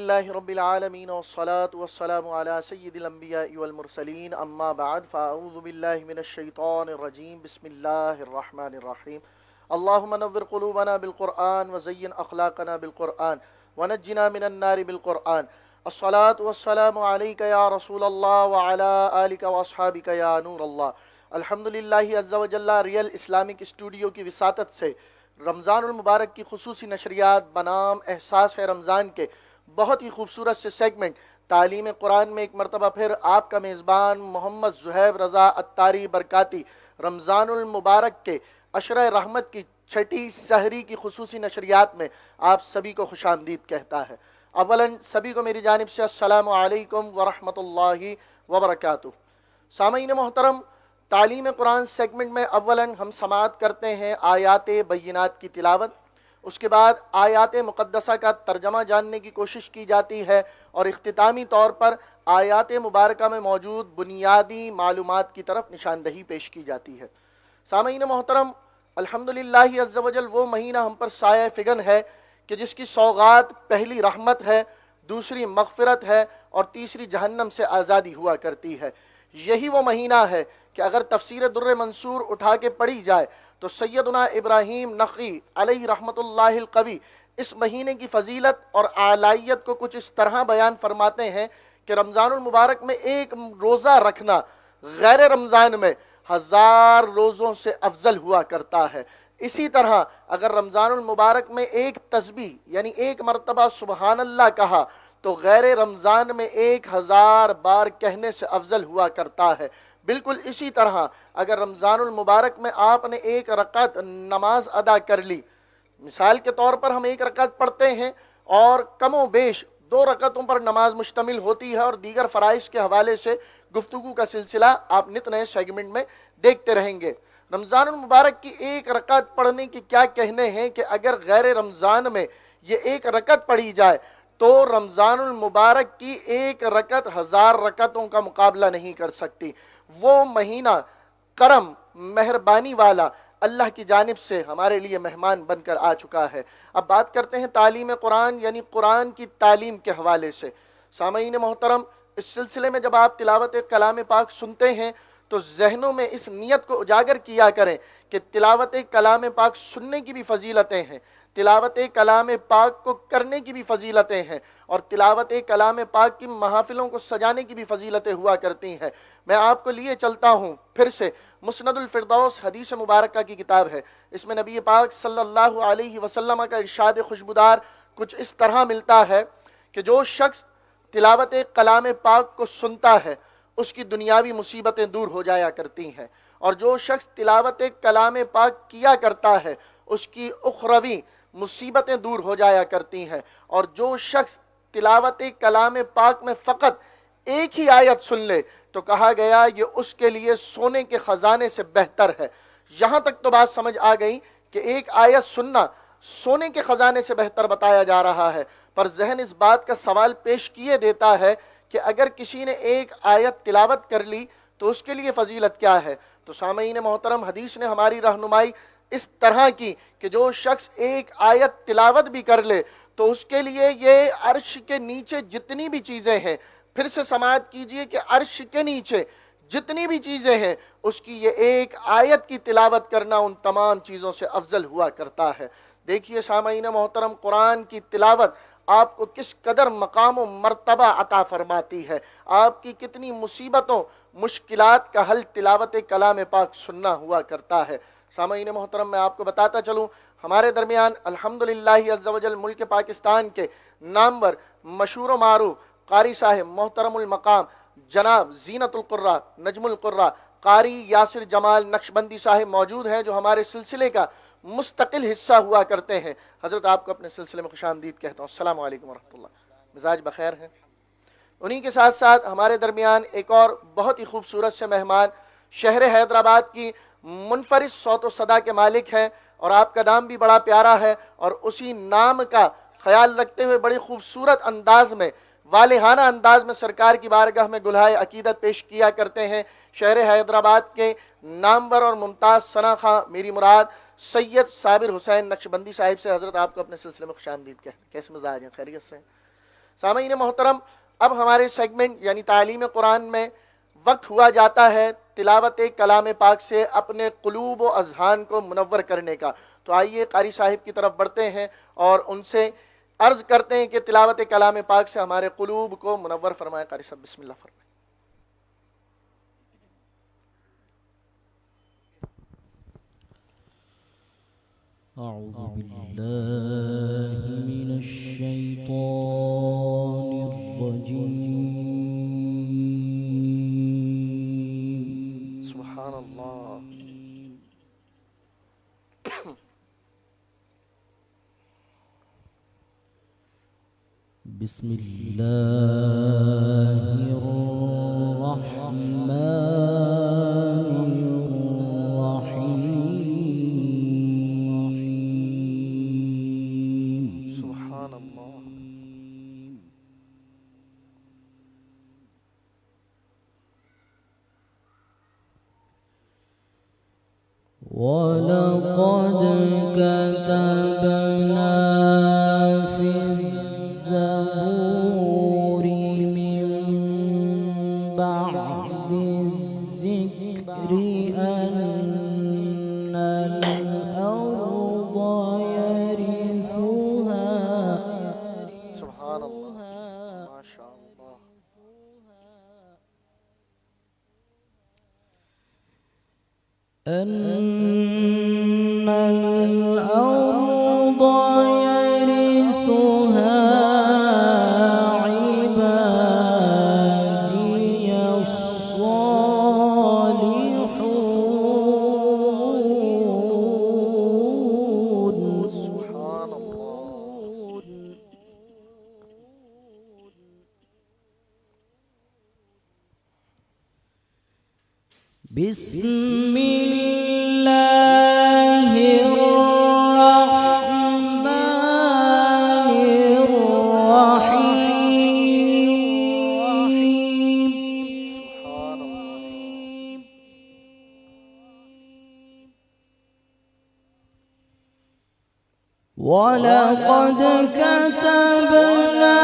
لله رب العالمين والصلاة والسلام على سيد الأنبياء والمرسلين أما بعد فأعوذ بالله من الشيطان الرجيم بسم الله الرحمن الرحيم اللهم نور قلوبنا بالقرآن وزين أخلاقنا بالقرآن ونجنا من النار بالقرآن الصلاة والسلام عليك يا رسول الله وعلى آلك وأصحابك يا نور الله الحمدللہ عز و جل ریئل اسلامک اسٹوڈیو کی وساطت سے رمضان المبارک کی خصوصی نشریات بنام احساس ہے رمضان کے بہت ہی خوبصورت سے سیگمنٹ تعلیم قرآن میں ایک مرتبہ پھر آپ کا میزبان محمد زہیب رضا عطاری برکاتی رمضان المبارک کے عشرہ رحمت کی چھٹی سحری کی خصوصی نشریات میں آپ سبھی کو خوش آمدید کہتا ہے۔ اولاً سبھی کو میری جانب سے السلام علیکم ورحمۃ اللہ وبرکاتہ۔ سامعین محترم، تعلیم قرآن سیگمنٹ میں اولاً ہم سماعت کرتے ہیں آیات بینات کی تلاوت، اس کے بعد آیات مقدسہ کا ترجمہ جاننے کی کوشش کی جاتی ہے اور اختتامی طور پر آیات مبارکہ میں موجود بنیادی معلومات کی طرف نشاندہی پیش کی جاتی ہے۔ سامعین محترم، الحمدللہ عز و جل وہ مہینہ ہم پر سایہ فگن ہے کہ جس کی سوغات پہلی رحمت ہے، دوسری مغفرت ہے اور تیسری جہنم سے آزادی ہوا کرتی ہے۔ یہی وہ مہینہ ہے کہ اگر تفسیر در منصور اٹھا کے پڑھی جائے تو سیدنا ابراہیم نقی علیہ رحمت اللہ القوی اس مہینے کی فضیلت اور اعلائیت کو کچھ اس طرح بیان فرماتے ہیں کہ رمضان المبارک میں ایک روزہ رکھنا غیر رمضان میں 1000 روزوں سے افضل ہوا کرتا ہے۔ اسی طرح اگر رمضان المبارک میں ایک تسبیح یعنی ایک مرتبہ سبحان اللہ کہا تو غیر رمضان میں 1000 بار کہنے سے افضل ہوا کرتا ہے۔ بالکل اسی طرح اگر رمضان المبارک میں آپ نے ایک رکعت نماز ادا کر لی، مثال کے طور پر ہم ایک رکعت پڑھتے ہیں اور کم و بیش 2 رکعتوں پر نماز مشتمل ہوتی ہے اور دیگر فرائض کے حوالے سے گفتگو کا سلسلہ آپ نت نئے سیگمنٹ میں دیکھتے رہیں گے۔ رمضان المبارک کی ایک رکعت پڑھنے کی کیا کہنے ہیں کہ اگر غیر رمضان میں یہ ایک رکعت پڑھی جائے تو رمضان المبارک کی ایک رکعت 1000 رکعتوں کا مقابلہ نہیں کر سکتی۔ وہ مہینہ کرم مہربانی والا اللہ کی جانب سے ہمارے لیے مہمان بن کر آ چکا ہے۔ اب بات کرتے ہیں تعلیم قرآن یعنی قرآن کی تعلیم کے حوالے سے۔ سامعین محترم، اس سلسلے میں جب آپ تلاوت کلام پاک سنتے ہیں تو ذہنوں میں اس نیت کو اجاگر کیا کریں کہ تلاوت کلام پاک سننے کی بھی فضیلتیں ہیں، تلاوت کلام پاک کو کرنے کی بھی فضیلتیں ہیں اور تلاوت کلام پاک کی محافلوں کو سجانے کی بھی فضیلتیں ہوا کرتی ہیں۔ میں آپ کو لیے چلتا ہوں پھر سے مسند الفردوس حدیث مبارکہ کی کتاب ہے، اس میں نبی پاک صلی اللہ علیہ وسلم کا ارشاد خوشبودار کچھ اس طرح ملتا ہے کہ جو شخص تلاوت کلام پاک کو سنتا ہے اس کی دنیاوی مصیبتیں دور ہو جایا کرتی ہیں، اور جو شخص تلاوت کلام پاک کیا کرتا ہے اس کی اخروی مصیبتیں دور ہو جایا کرتی ہیں، اور جو شخص تلاوت کلام پاک میں فقط ایک ہی آیت سن لے تو کہا گیا یہ اس کے لیے سونے کے خزانے سے بہتر ہے۔ یہاں تک تو بات سمجھ آ گئی کہ ایک آیت سننا سونے کے خزانے سے بہتر بتایا جا رہا ہے، پر ذہن اس بات کا سوال پیش کیے دیتا ہے کہ اگر کسی نے ایک آیت تلاوت کر لی تو اس کے لیے فضیلت کیا ہے؟ تو سامعین محترم، حدیث نے ہماری رہنمائی اس طرح کی کہ جو شخص ایک آیت تلاوت بھی کر لے تو اس کے لیے یہ عرش کے نیچے جتنی بھی چیزیں ہیں، پھر سے سماعت کیجئے کہ عرش کے نیچے جتنی بھی چیزیں ہیں اس کی یہ ایک آیت کی تلاوت کرنا ان تمام چیزوں سے افضل ہوا کرتا ہے۔ دیکھیے سامعین محترم، قرآن کی تلاوت آپ کو کس قدر مقام و مرتبہ عطا فرماتی ہے، آپ کی کتنی مصیبتوں مشکلات کا حل تلاوت کلام پاک سننا ہوا کرتا ہے۔ سامعین محترم، میں آپ کو بتاتا چلوں ہمارے درمیان الحمدللہ عز و جل ملک پاکستان کے نامور مشہور و معروف قاری صاحب محترم المقام جناب زینت القراء نجم القراء قاری یاسر جمال نقشبندی صاحب موجود ہیں، جو ہمارے سلسلے کا مستقل حصہ ہوا کرتے ہیں۔ حضرت آپ کو اپنے سلسلے میں خوش آمدید کہتا ہوں۔ السلام علیکم ورحمۃ اللہ۔ مزاج بخیر ہیں؟ انہی کے ساتھ ساتھ ہمارے درمیان ایک اور بہت ہی خوبصورت سے مہمان شہر حیدرآباد کی منفرد صوت و صدا کے مالک ہیں، اور آپ کا نام بھی بڑا پیارا ہے، اور اسی نام کا خیال رکھتے ہوئے بڑی خوبصورت انداز میں والہانہ انداز میں سرکار کی بارگاہ میں گلہائے عقیدت پیش کیا کرتے ہیں شہر حیدرآباد کے نامور اور ممتاز ثنا خواں میری مراد سید صابر حسین نقشبندی صاحب سے۔ حضرت آپ کو اپنے سلسلے میں خوش آمدید کیسے مزاج ہیں؟ خیریت سے؟ سامعین محترم، اب ہمارے سیگمنٹ یعنی تعلیم قرآن میں وقت ہوا جاتا ہے تلاوت کلام پاک سے اپنے قلوب و اذہان کو منور کرنے کا۔ تو آئیے قاری صاحب کی طرف بڑھتے ہیں اور ان سے عرض کرتے ہیں کہ تلاوت کلام پاک سے ہمارے قلوب کو منور فرمائے۔ قاری صاحب بسم اللہ فرمائیں۔ أعوذ بالله من الشيطان الرجيم سبحان اللہ۔ بسم الله الرحمن الرحيم سبحان اللہ۔ ولقد كتبنا في الزبور من بعد الذكر أن الأرض يرثها سبحان اللہ، ما شاء اللہ۔ أن الأرض يرثها عبادي الصالحون سبحان اللہ۔ بسم الله الرحمن الرحيم سبحان اللہ۔ ولقد كتبنا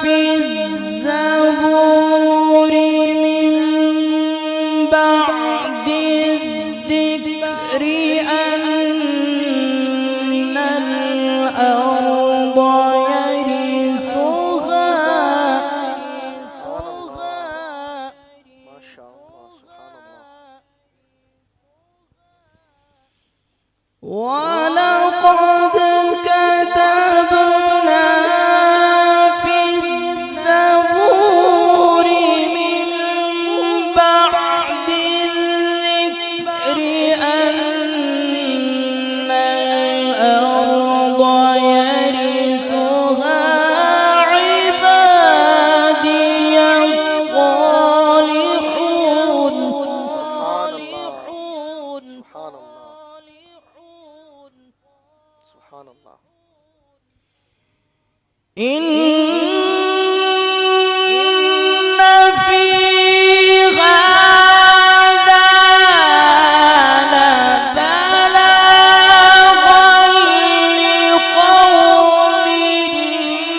في الزبور من بعد الذكر أن الأرض يرثها ما شاء اللہ، سبحان اللہ۔ ولقد كتبنا في الزبور من بعد الذكر أن الأرض يرثها عبادي الصالحون سبحان اللہ، سبحان اللہ۔ إن في هذا لبلاغا لقوم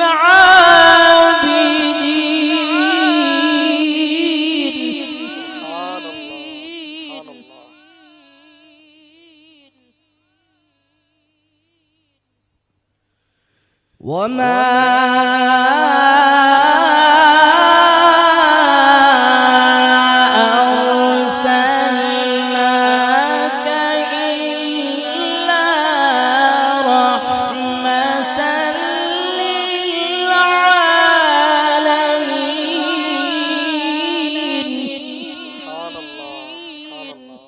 عابدين سبحان اللہ، سبحان اللہ۔ وما أرسلناك إلا رحمة للعالمين سبحان اللہ، سبحان اللہ۔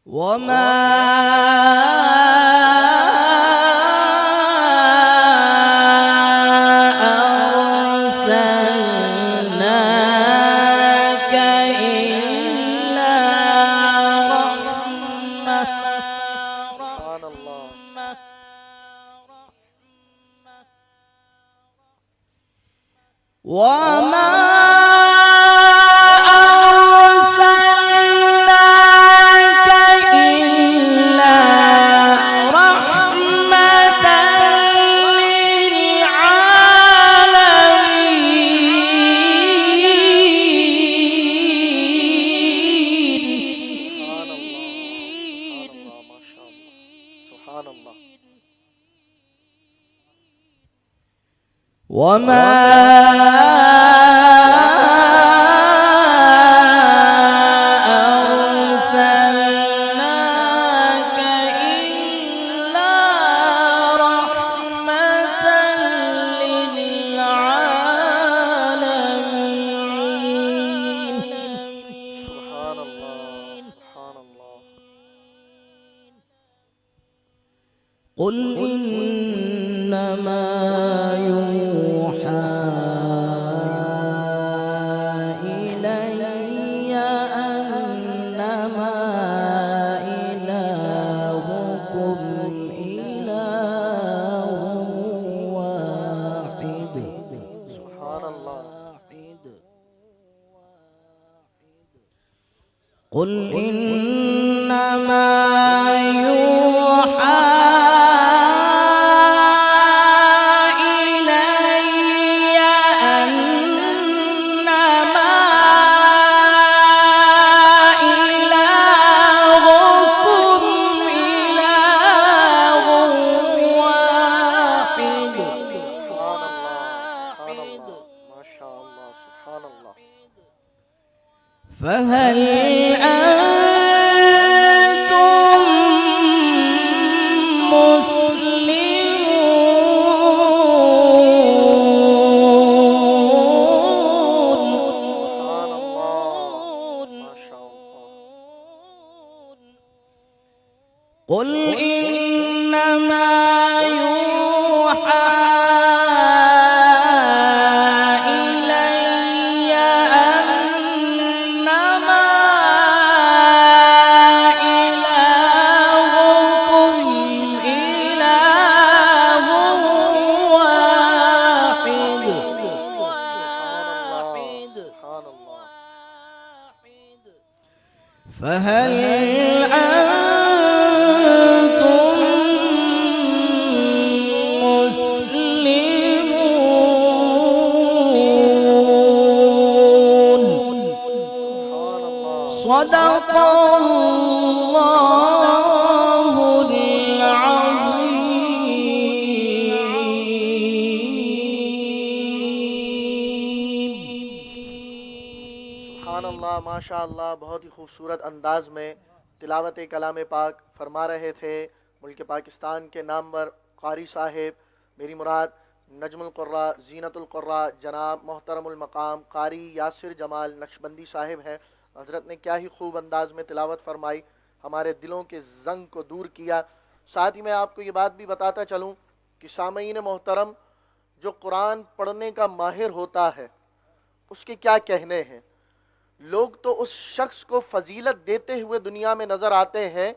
وما أرسلناك إلا رحمة سبحان اللہ۔ وما أرسلناك إلا وما أرسلناك إلا رحمة للعالمين. سبحان اللہ، سبحان اللہ. قل إنما يوحى إلي أنما إلهكم إله واحد. سبحان اللہ. قل إنما يوحى إلي أنما إلهكم إله واحد. سبحان اللہ، سبحان اللہ، ماشاء اللہ، سبحان اللہ. فهل أنتم مسلمون؟ سبحان اللہ، ماشاء اللہ. قل إنما يوحى إلي أنما إلهكم إله واحد. سبحان اللہ. فهل أنتم مسلمون؟ سبحان اللہ. صدق الله العظيم. سبحان اللہ، ماشاء اللہ. بہت ہی خوبصورت انداز میں تلاوت کلام پاک فرما رہے تھے ملک پاکستان کے نامور قاری صاحب، میری مراد نجم القراء، زینت القراء، جناب محترم المقام قاری یاسر جمال نقشبندی صاحب ہیں. حضرت نے کیا ہی خوب انداز میں تلاوت فرمائی، ہمارے دلوں کے زنگ کو دور کیا. ساتھ ہی میں آپ کو یہ بات بھی بتاتا چلوں کہ سامعین محترم، جو قرآن پڑھنے کا ماہر ہوتا ہے اس کے کیا کہنے ہیں. لوگ تو اس شخص کو فضیلت دیتے ہوئے دنیا میں نظر آتے ہیں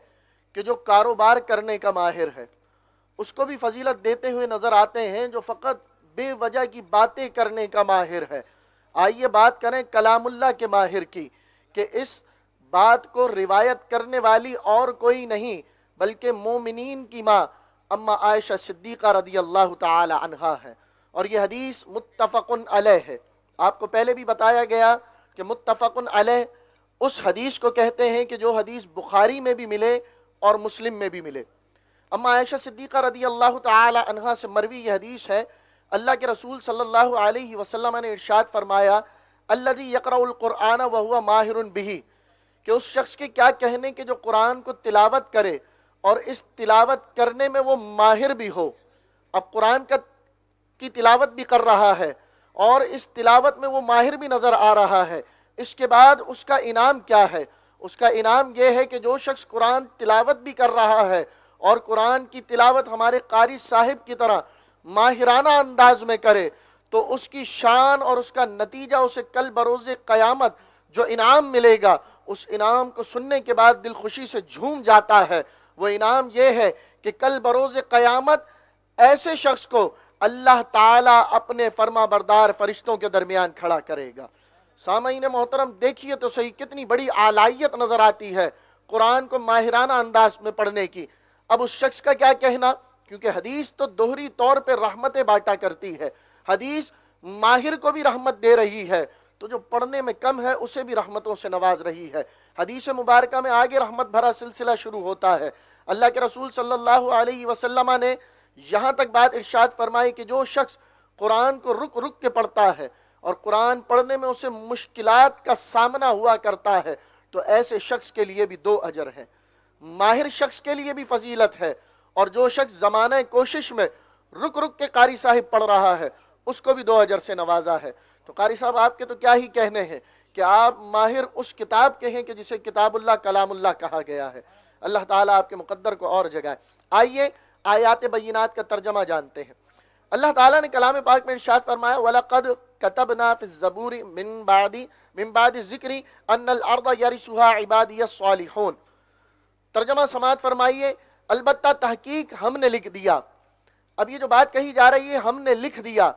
کہ جو کاروبار کرنے کا ماہر ہے، اس کو بھی فضیلت دیتے ہوئے نظر آتے ہیں جو فقط بے وجہ کی باتیں کرنے کا ماہر ہے. آئیے بات کریں کلام اللہ کے ماہر کی، کہ اس بات کو روایت کرنے والی اور کوئی نہیں بلکہ مومنین کی ماں اما عائشہ صدیقہ رضی اللہ تعالی عنہا ہے. اور یہ حدیث متفق علیہ ہے. آپ کو پہلے بھی بتایا گیا کہ متفق علیہ اس حدیث کو کہتے ہیں کہ جو حدیث بخاری میں بھی ملے اور مسلم میں بھی ملے. اما عائشہ صدیقہ رضی اللہ تعالی عنہا سے مروی یہ حدیث ہے. اللہ کے رسول صلی اللہ علیہ وسلم نے ارشاد فرمایا، الذی یقرأ القرآن وہو ماہر بہ، کہ اس شخص کے کیا کہنے کہ جو قرآن کو تلاوت کرے اور اس تلاوت کرنے میں وہ ماہر بھی ہو. اب قرآن کی تلاوت بھی کر رہا ہے اور اس تلاوت میں وہ ماہر بھی نظر آ رہا ہے. اس کے بعد اس کا انعام کیا ہے؟ اس کا انعام یہ ہے کہ جو شخص قرآن تلاوت بھی کر رہا ہے اور قرآن کی تلاوت ہمارے قاری صاحب کی طرح ماہرانہ انداز میں کرے تو اس کی شان اور اس کا نتیجہ اسے کل بروز قیامت جو انعام ملے گا، اس انعام کو سننے کے بعد دل خوشی سے جھوم جاتا ہے. وہ انعام یہ ہے کہ کل بروز قیامت ایسے شخص کو اللہ تعالیٰ اپنے فرما بردار فرشتوں کے درمیان کھڑا کرے گا. سامعین محترم دیکھیے تو صحیح کتنی بڑی اعلائیت نظر آتی ہے قرآن کو ماہرانہ انداز میں پڑھنے کی. اب اس شخص کا کیا کہنا، کیونکہ حدیث تو دوہری طور پہ رحمتیں بانٹا کرتی ہے. حدیث ماہر کو بھی رحمت دے رہی ہے تو جو پڑھنے میں کم ہے اسے بھی رحمتوں سے نواز رہی ہے. حدیث مبارکہ میں آگے رحمت بھرا سلسلہ شروع ہوتا ہے. اللہ کے رسول صلی اللہ علیہ وسلم نے یہاں تک بات ارشاد فرمائی کہ جو شخص قرآن کو رک رک کے پڑھتا ہے اور قرآن پڑھنے میں اسے مشکلات کا سامنا ہوا کرتا ہے، تو ایسے شخص کے لیے بھی 2 اجر ہیں۔ ماہر شخص کے لیے بھی فضیلت ہے، اور جو شخص زمانہ کوشش میں رک رک کے قاری صاحب پڑھ رہا ہے اس کو بھی 2 اجر سے نوازا ہے۔ تو قاری صاحب آپ کے تو کیا ہی کہنے ہیں کہ آپ ماہر اس کتاب کے ہیں کہ جسے کتاب اللہ کلام اللہ کہا گیا ہے۔ اللہ تعالیٰ آپ کے مقدر کو اور جگائے۔ آئیے آیات بینات کا ترجمہ جانتے ہیں۔ اللہ تعالیٰ نے کلام پاک میں ارشاد فرمایا وَلَقَدْ كَتَبْنَا فِي الزَّبُورِ مِن بَعْدِ الذِّكْرِ أَنَّ الْأَرْضَ يَرِثُهَا عِبَادِيَ الصَّالِحُونَ۔ ترجمہ سماعت فرمائیے، البتہ تحقیق ہم نے لکھ دیا۔ اب یہ جو بات کہی جا رہی ہے ہم نے لکھ دیا،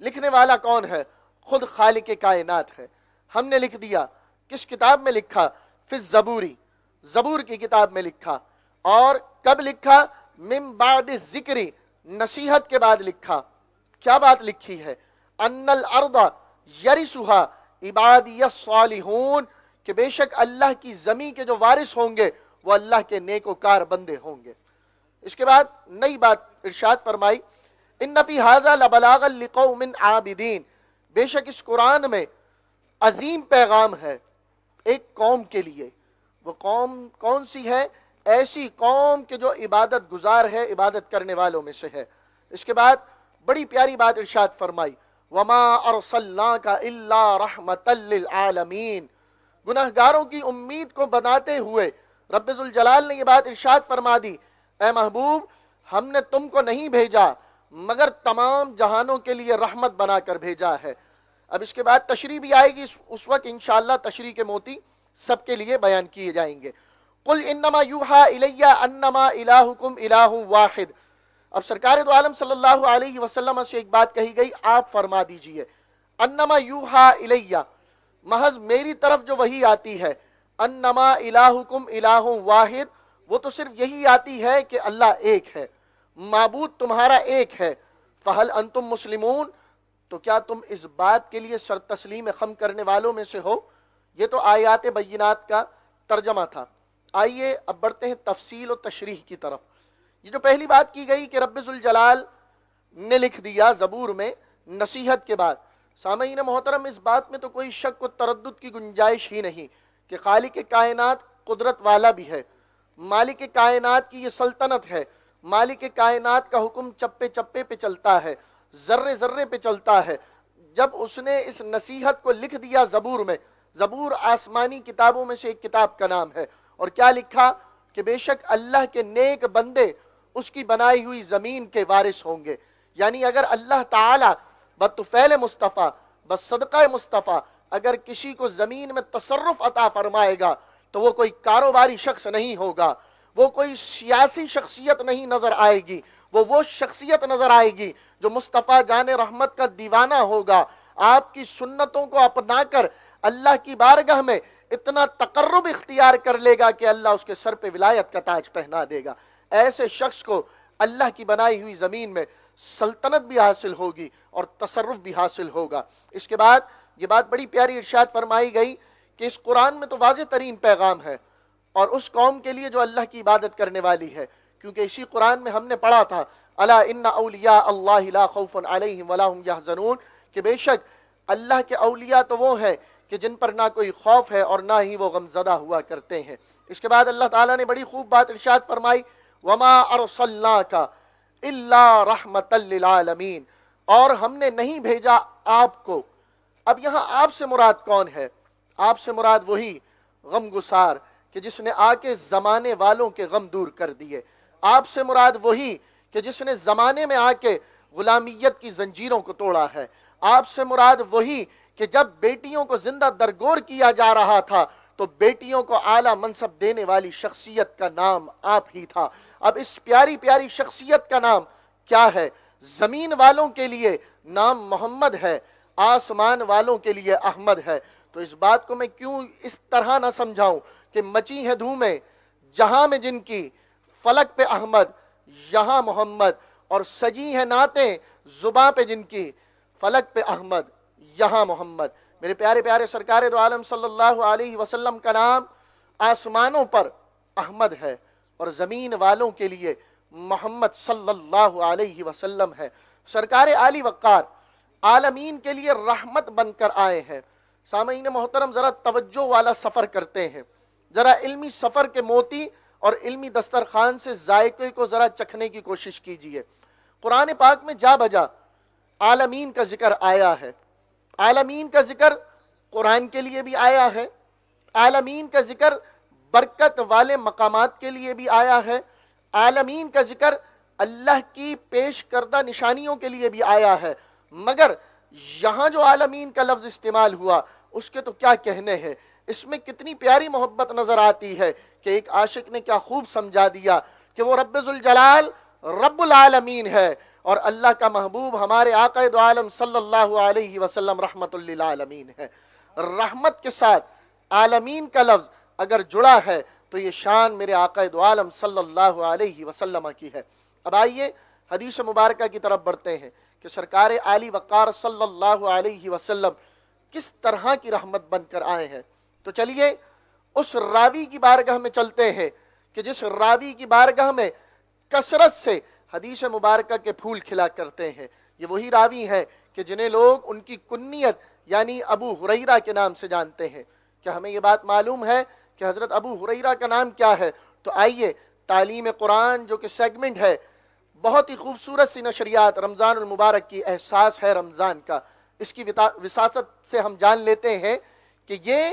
لکھنے والا کون ہے؟ خود خالق کائنات ہے۔ ہم نے لکھ دیا، کس کتاب میں لکھا؟ فی الزبوری، زبور کی کتاب میں لکھا۔ اور کب لکھا؟ من بعد ذکر، نصیحت کے بعد لکھا۔ کیا بات لکھی ہے؟ ان الارض یرثھا عبادی الصالحون، کہ بے شک اللہ کی زمین کے جو وارث ہوں گے وہ اللہ کے نیکوکار بندے ہوں گے۔ اس کے بعد نئی بات ارشاد فرمائی، ان فی ھذا لبلاغا لقوم عابدین، بے شک اس قرآن میں عظیم پیغام ہے ایک قوم کے لیے۔ وہ قوم کون سی ہے؟ ایسی قوم کہ جو عبادت گزار ہے، عبادت کرنے والوں میں سے ہے۔ اس کے بعد بڑی پیاری بات ارشاد فرمائی، وما ارسلناک الا رحمتا للعالمین، گناہگاروں کی امید کو بناتے ہوئے رب ذوالجلال نے یہ بات ارشاد فرما دی، اے محبوب ہم نے تم کو نہیں بھیجا مگر تمام جہانوں کے لیے رحمت بنا کر بھیجا ہے۔ اب اس کے بعد تشریح بھی آئے گی، اس وقت انشاءاللہ تشریح کے موتی سب کے لیے بیان کیے جائیں گے۔ قل انما یوحا الی انما الہکم الہ واحد۔ اب سرکار دو عالم صلی اللہ علیہ وسلم سے ایک بات کہی گئی، آپ فرما دیجئے انما یوحا الی، محض میری طرف جو وحی آتی ہے، انما الہکم الہ واحد، وہ تو صرف یہی آتی ہے کہ اللہ ایک ہے، معبود تمہارا ایک ہے۔ فہل انتم مسلمون، تو کیا تم اس بات کے لیے سر تسلیم خم کرنے والوں میں سے ہو؟ یہ تو آیات بینات کا ترجمہ تھا۔ آئیے اب بڑھتے ہیں تفصیل و تشریح کی طرف۔ یہ جو پہلی بات کی گئی کہ رب ذوالجلال نے لکھ دیا زبور میں نصیحت کے بعد، سامعین محترم اس بات میں تو کوئی شک و تردد کی گنجائش ہی نہیں کہ خالق کائنات قدرت والا بھی ہے، مالک کائنات کی یہ سلطنت ہے، مالک کائنات کا حکم چپے چپے پہ چلتا ہے، ذرے ذرے پہ چلتا ہے۔ جب اس نے اس نصیحت کو لکھ دیا زبور میں، زبور آسمانی کتابوں میں سے ایک کتاب کا نام ہے، اور کیا لکھا کہ بے شک اللہ کے نیک بندے اس کی بنائی ہوئی زمین کے وارث ہوں گے۔ یعنی اگر اللہ تعالی بطفیل مصطفیٰ، بس صدقہ مصطفیٰ اگر کسی کو زمین میں تصرف عطا فرمائے گا تو وہ کوئی کاروباری شخص نہیں ہوگا، وہ کوئی سیاسی شخصیت نہیں نظر آئے گی، وہ شخصیت نظر آئے گی جو مصطفیٰ جان رحمت کا دیوانہ ہوگا، آپ کی سنتوں کو اپنا کر اللہ کی بارگاہ میں اتنا تقرب اختیار کر لے گا کہ اللہ اس کے سر پہ ولایت کا تاج پہنا دے گا۔ ایسے شخص کو اللہ کی بنائی ہوئی زمین میں سلطنت بھی حاصل ہوگی اور تصرف بھی حاصل ہوگا۔ اس کے بعد یہ بات بڑی پیاری ارشاد فرمائی گئی کہ اس قرآن میں تو واضح ترین پیغام ہے، اور اس قوم کے لیے جو اللہ کی عبادت کرنے والی ہے، کیونکہ اسی قرآن میں ہم نے پڑھا تھا الا ان اولیاء اللہ لا خوف علیہم ولا هم یحزنون، کہ بے شک اللہ کے اولیاء تو وہ ہیں کہ جن پر نہ کوئی خوف ہے اور نہ ہی وہ غمزدہ ہوا کرتے ہیں۔ اس کے بعد اللہ تعالیٰ نے بڑی خوب بات ارشاد فرمائی، وما ارسلناک الا رحمتا للعالمین، اور ہم نے نہیں بھیجا آپ کو۔ اب یہاں آپ سے مراد کون ہے؟ آپ سے مراد وہی غم گسار کہ جس نے آ کے زمانے والوں کے غم دور کر دیے۔ آپ سے مراد وہی کہ جس نے زمانے میں آ کے غلامیت کی زنجیروں کو توڑا ہے۔ آپ سے مراد وہی کہ جب بیٹیوں کو زندہ درگور کیا جا رہا تھا تو بیٹیوں کو اعلیٰ منصب دینے والی شخصیت کا نام آپ ہی تھا۔ اب اس پیاری پیاری شخصیت کا نام کیا ہے؟ زمین والوں کے لیے نام محمد ہے، آسمان والوں کے لیے احمد ہے۔ تو اس بات کو میں کیوں اس طرح نہ سمجھاؤں کہ مچی ہے دھومیں جہاں میں جن کی، فلک پہ احمد یہاں محمد، اور سجی ہے نعتیں زباں پہ جن کی، فلک پہ احمد یہاں محمد۔ میرے پیارے پیارے سرکار دو عالم صلی اللہ علیہ وسلم کا نام آسمانوں پر احمد ہے اور زمین والوں کے لیے محمد صلی اللہ علیہ وسلم ہے۔ سرکار عالی وقار عالمین کے لیے رحمت بن کر آئے ہیں۔ سامعین محترم، ذرا توجہ والا سفر کرتے ہیں، ذرا علمی سفر کے موتی اور علمی دسترخوان سے ذائقے کو ذرا چکھنے کی کوشش کیجئے۔ قرآن پاک میں جا بجا عالمین کا ذکر آیا ہے۔ عالمین کا ذکر قرآن کے لیے بھی آیا ہے، عالمین کا ذکر برکت والے مقامات کے لیے بھی آیا ہے، عالمین کا ذکر اللہ کی پیش کردہ نشانیوں کے لیے بھی آیا ہے، مگر یہاں جو عالمین کا لفظ استعمال ہوا اس کے تو کیا کہنے ہیں۔ اس میں کتنی پیاری محبت نظر آتی ہے کہ ایک عاشق نے کیا خوب سمجھا دیا کہ وہ رب ذوالجلال رب العالمین ہے، اور اللہ کا محبوب ہمارے آقا دو عالم صلی اللہ علیہ وسلم رحمت للعالمین ہے۔ رحمت کے ساتھ عالمین کا لفظ اگر جڑا ہے تو یہ شان میرے آقا دو عالم صلی اللہ علیہ وسلم کی ہے۔ اب آئیے حدیث مبارکہ کی طرف بڑھتے ہیں کہ سرکار عالی وقار صلی اللہ علیہ وسلم کس طرح کی رحمت بن کر آئے ہیں۔ تو چلیے اس راوی کی بارگاہ میں چلتے ہیں کہ جس راوی کی بارگاہ میں کثرت سے حدیث مبارکہ کے پھول کھلا کرتے ہیں۔ یہ وہی راوی ہیں کہ جنہیں لوگ ان کی کنیت یعنی ابو ہریرہ کے نام سے جانتے ہیں۔ کیا ہمیں یہ بات معلوم ہے کہ حضرت ابو ہریرہ کا نام کیا ہے؟ تو آئیے تعلیم قرآن جو کہ سیگمنٹ ہے، بہت ہی خوبصورت سی نشریات رمضان المبارک کی، احساس ہے رمضان کا، اس کی وساطت سے ہم جان لیتے ہیں کہ یہ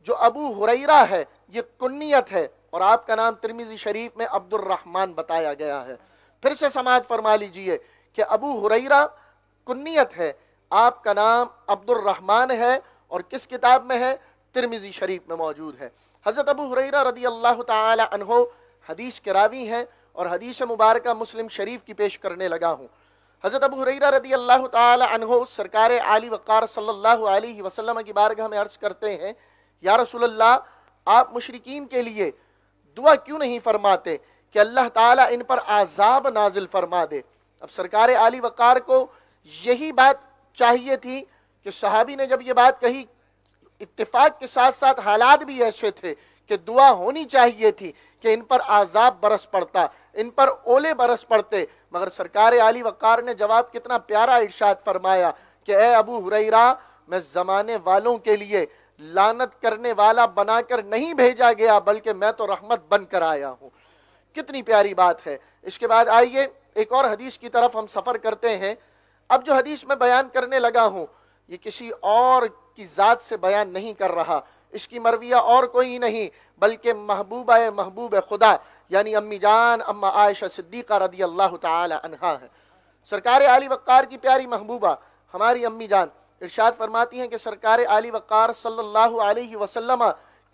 جو ابو ہریرہ ہے یہ کنیت ہے، اور آپ کا نام ترمذی شریف میں عبد الرحمن بتایا گیا ہے۔ پھر سے سماعت فرما لیجئے کہ ابو ہریرہ کنیت ہے، آپ کا نام عبد الرحمن ہے، اور کس کتاب میں ہے؟ ترمذی شریف میں موجود ہے۔ حضرت ابو ہریرہ رضی اللہ تعالی عنہ حدیث کے راوی ہیں، اور حدیث مبارکہ مسلم شریف کی پیش کرنے لگا ہوں۔ حضرت ابو ہریرہ رضی اللہ تعالی عنہ سرکار عالی وقار صلی اللہ علیہ وسلم کی بارگاہ میں عرض کرتے ہیں، یا رسول اللہ، آپ مشرکین کے لیے دعا کیوں نہیں فرماتے کہ اللہ تعالیٰ ان پر عذاب نازل فرما دے؟ اب سرکار عالی وقار کو یہی بات چاہیے تھی کہ صحابی نے جب یہ بات کہی، اتفاق کے ساتھ ساتھ حالات بھی ایسے تھے کہ دعا ہونی چاہیے تھی کہ ان پر عذاب برس پڑتا، ان پر اولے برس پڑتے، مگر سرکار عالی وقار نے جواب کتنا پیارا ارشاد فرمایا کہ اے ابو ہریرہ، میں زمانے والوں کے لیے لعنت کرنے والا بنا کر نہیں بھیجا گیا، بلکہ میں تو رحمت بن کر آیا ہوں۔ کتنی پیاری بات ہے۔ اس کے بعد آئیے ایک اور حدیث کی طرف ہم سفر کرتے ہیں۔ اب جو حدیث میں بیان کرنے لگا ہوں یہ کسی اور کی ذات سے بیان نہیں کر رہا، اس کی مرویہ اور کوئی نہیں بلکہ محبوب خدا یعنی امی جان اما عائشہ صدیقہ رضی اللہ تعالی عنہا ہے۔ سرکار عالی وقار کی پیاری محبوبہ ہماری امی جان ارشاد فرماتی ہیں کہ سرکار عالی وقار صلی اللہ علیہ وسلم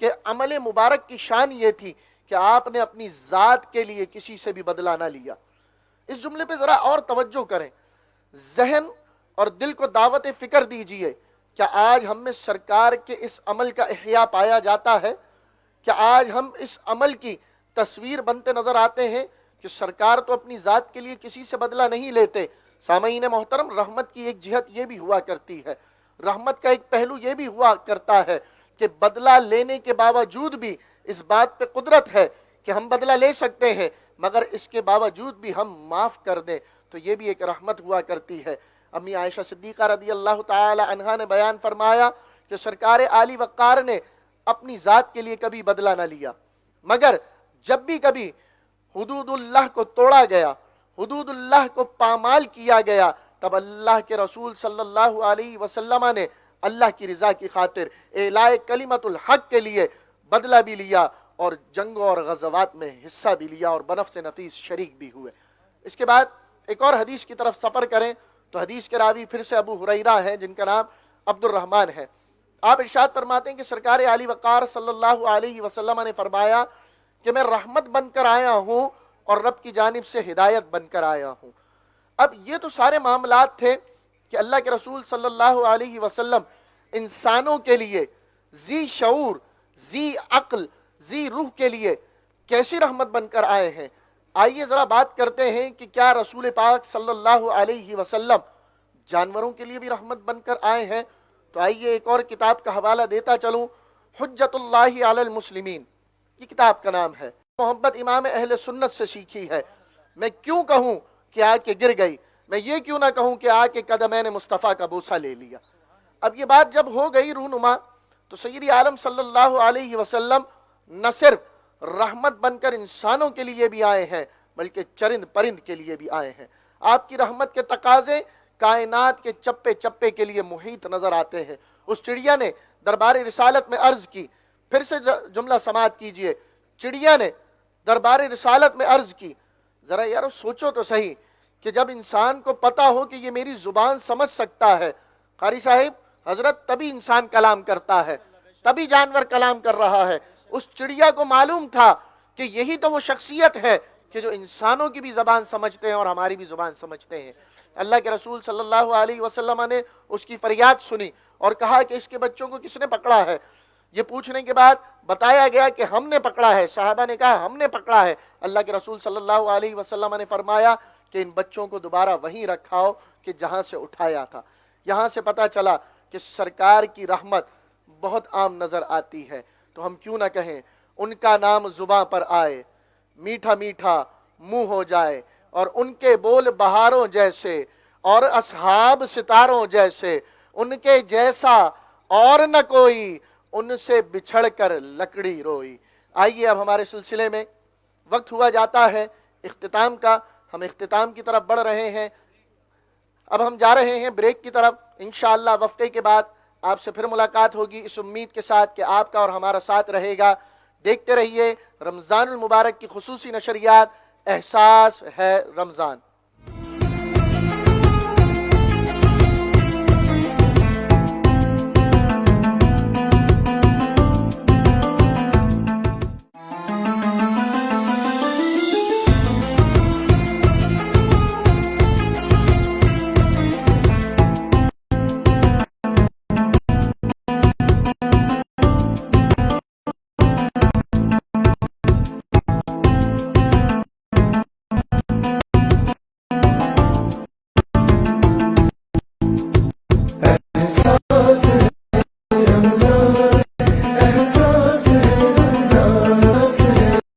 کے عمل مبارک کی شان یہ تھی کہ آپ نے اپنی ذات کے لیے کسی سے بھی بدلہ نہ لیا۔ اس جملے پہ ذرا اور توجہ کریں، ذہن اور دل کو دعوت فکر دیجئے۔ کیا آج ہم میں سرکار کے اس عمل کا احیاء پایا جاتا ہے؟ کیا آج ہم اس عمل کی تصویر بنتے نظر آتے ہیں کہ سرکار تو اپنی ذات کے لیے کسی سے بدلہ نہیں لیتے؟ سامعین محترم، رحمت کی ایک جہت یہ بھی ہوا کرتی ہے، رحمت کا ایک پہلو یہ بھی ہوا کرتا ہے کہ بدلہ لینے کے باوجود بھی اس بات پہ قدرت ہے کہ ہم بدلہ لے سکتے ہیں، مگر اس کے باوجود بھی ہم معاف کر دیں، تو یہ بھی ایک رحمت ہوا کرتی ہے۔ امی عائشہ صدیقہ رضی اللہ تعالی عنہا نے بیان فرمایا کہ سرکار عالی وقار نے اپنی ذات کے لیے کبھی بدلہ نہ لیا، مگر جب بھی کبھی حدود اللہ کو توڑا گیا، حدود اللہ کو پامال کیا گیا، تب اللہ کے رسول صلی اللہ علیہ وسلم نے اللہ کی رضا کی خاطر اعلاء کلمت الحق کے لیے بدلہ بھی لیا، اور جنگوں اور غزوات میں حصہ بھی لیا، اور بنفس نفیس شریک بھی ہوئے۔ اس کے بعد ایک اور حدیث کی طرف سفر کریں تو حدیث کے راوی پھر سے ابو ہریرہ ہیں جن کا نام عبد الرحمن ہے۔ آپ ارشاد فرماتے ہیں کہ سرکار عالی وقار صلی اللہ علیہ وسلم نے فرمایا کہ میں رحمت بن کر آیا ہوں اور رب کی جانب سے ہدایت بن کر آیا ہوں۔ اب یہ تو سارے معاملات تھے کہ اللہ کے رسول صلی اللہ علیہ وسلم انسانوں کے لیے ذی شعور، ذی عقل، ذی روح کے لیے کیسی رحمت بن کر آئے ہیں۔ آئیے ذرا بات کرتے ہیں کہ کیا رسول پاک صلی اللہ علیہ وسلم جانوروں کے لیے بھی رحمت بن کر آئے ہیں؟ تو آئیے ایک اور کتاب کا حوالہ دیتا چلوں، حجت اللہ علی المسلمین، یہ کتاب کا نام ہے۔ محبت امام اہل سنت سے سیکھی ہے۔ میں کیوں کہوں کہ آ کے گر گئی؟ میں یہ کیوں نہ کہوں کہ آ کے قدمین مصطفیٰ کا بوسہ لے لیا۔ اب یہ بات جب ہو گئی رونما، تو سید عالم صلی اللہ علیہ وسلم نہ صرف رحمت بن کر انسانوں کے لیے بھی آئے ہیں بلکہ چرند پرند کے لیے بھی آئے ہیں۔ آپ کی رحمت کے تقاضے کائنات کے چپے چپے کے لیے محیط نظر آتے ہیں۔ اس چڑیا نے دربار رسالت میں عرض کی، پھر سے جملہ سماعت کیجئے، چڑیا نے دربار رسالت میں عرض کی، ذرا یار سوچو تو صحیح کہ جب انسان کو پتا ہو کہ یہ میری زبان سمجھ سکتا ہے، قاری صاحب حضرت، تبھی انسان کلام کرتا ہے، تبھی جانور کلام کر رہا ہے۔ اس چڑیا کو معلوم تھا کہ یہی تو وہ شخصیت ہے کہ جو انسانوں کی بھی زبان سمجھتے ہیں اور ہماری بھی زبان سمجھتے ہیں۔ اللہ کے رسول صلی اللہ علیہ وسلم نے اس کی فریاد سنی اور کہا کہ اس کے بچوں کو کس نے پکڑا ہے؟ یہ پوچھنے کے بعد بتایا گیا کہ ہم نے پکڑا ہے۔ صحابہ نے کہا ہم نے پکڑا ہے۔ اللہ کے رسول صلی اللہ علیہ وسلم نے فرمایا کہ ان بچوں کو دوبارہ وہیں رکھاؤ کہ جہاں سے اٹھایا تھا۔ یہاں سے پتہ چلا کہ سرکار کی رحمت بہت عام نظر آتی ہے، تو ہم کیوں نہ کہیں ان کا نام زباں پر آئے، میٹھا میٹھا منہ ہو جائے، اور ان کے بول بہاروں جیسے اور اصحاب ستاروں جیسے، ان کے جیسا اور نہ کوئی، ان سے بچھڑ کر لکڑی روئی۔ آئیے اب ہمارے سلسلے میں وقت ہوا جاتا ہے اختتام کا، ہم اختتام کی طرف بڑھ رہے ہیں۔ اب ہم جا رہے ہیں بریک کی طرف، انشاءاللہ وقفے کے بعد آپ سے پھر ملاقات ہوگی، اس امید کے ساتھ کہ آپ کا اور ہمارا ساتھ رہے گا۔ دیکھتے رہیے رمضان المبارک کی خصوصی نشریات، احساس ہے رمضان۔